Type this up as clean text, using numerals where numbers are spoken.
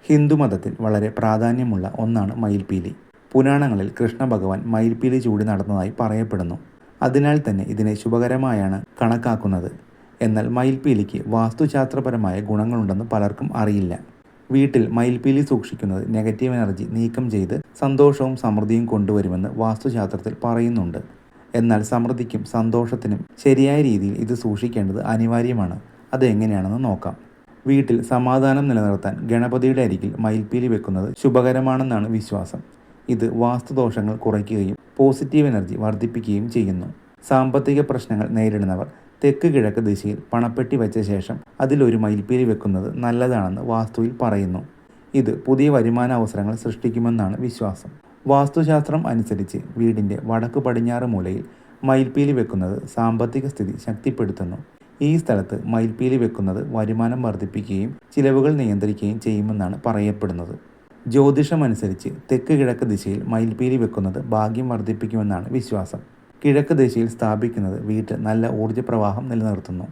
ഹിന്ദുമതത്തിൽ വളരെ പ്രാധാന്യമുള്ള ഒന്നാണ് മയിൽപീലി. പുരാണങ്ങളിൽ കൃഷ്ണ ഭഗവാൻ മയിൽപീലി ചൂടി നടന്നതായി പറയപ്പെടുന്നു. അതിനാൽ തന്നെ ഇതിനെ ശുഭകരമായാണ് കണക്കാക്കുന്നത്. എന്നാൽ മയിൽപീലിക്ക് വാസ്തുശാസ്ത്രപരമായ ഗുണങ്ങളുണ്ടെന്ന് പലർക്കും അറിയില്ല. വീട്ടിൽ മയിൽപീലി സൂക്ഷിക്കുന്നത് നെഗറ്റീവ് എനർജി നീക്കം ചെയ്ത് സന്തോഷവും സമൃദ്ധിയും കൊണ്ടുവരുമെന്ന് വാസ്തുശാസ്ത്രത്തിൽ പറയുന്നുണ്ട്. എന്നാൽ സമൃദ്ധിക്കും സന്തോഷത്തിനും ശരിയായ രീതിയിൽ ഇത് സൂക്ഷിക്കേണ്ടത് അനിവാര്യമാണ്. അത് എങ്ങനെയാണെന്ന് നോക്കാം. വീട്ടിൽ സമാധാനം നിലനിർത്താൻ ഗണപതിയുടെ അരികിൽ മയിൽപീലി വെക്കുന്നത് ശുഭകരമാണെന്നാണ് വിശ്വാസം. ഇത് വാസ്തുദോഷങ്ങൾ കുറയ്ക്കുകയും പോസിറ്റീവ് എനർജി വർദ്ധിപ്പിക്കുകയും ചെയ്യുന്നു. സാമ്പത്തിക പ്രശ്നങ്ങൾ നേരിടുന്നവർ തെക്ക് കിഴക്ക് ദിശയിൽ പണപ്പെട്ടി വെച്ച ശേഷം അതിലൊരു മയിൽപീലി വെക്കുന്നത് നല്ലതാണെന്ന് വാസ്തുവിൽ പറയുന്നു. ഇത് പുതിയ വരുമാന അവസരങ്ങൾ സൃഷ്ടിക്കുമെന്നാണ് വിശ്വാസം. വാസ്തുശാസ്ത്രം അനുസരിച്ച് വീടിൻ്റെ വടക്ക് പടിഞ്ഞാറ് മൂലയിൽ മയിൽപീലി വെക്കുന്നത് സാമ്പത്തിക സ്ഥിതി ശക്തിപ്പെടുത്തുന്നു. ഈ സ്ഥലത്ത് മയിൽപീലി വെക്കുന്നത് വരുമാനം വർദ്ധിപ്പിക്കുകയും ചിലവുകൾ നിയന്ത്രിക്കുകയും ചെയ്യുമെന്നാണ് പറയപ്പെടുന്നത്. ജ്യോതിഷമനുസരിച്ച് തെക്ക് കിഴക്ക് ദിശയിൽ മയിൽപീലി വെക്കുന്നത് ഭാഗ്യം വർദ്ധിപ്പിക്കുമെന്നാണ് വിശ്വാസം. കിഴക്ക് ദിശയിൽ സ്ഥാപിക്കുന്നത് വീട്ടിൽ നല്ല ഊർജ്ജ പ്രവാഹം നിലനിർത്തുന്നു.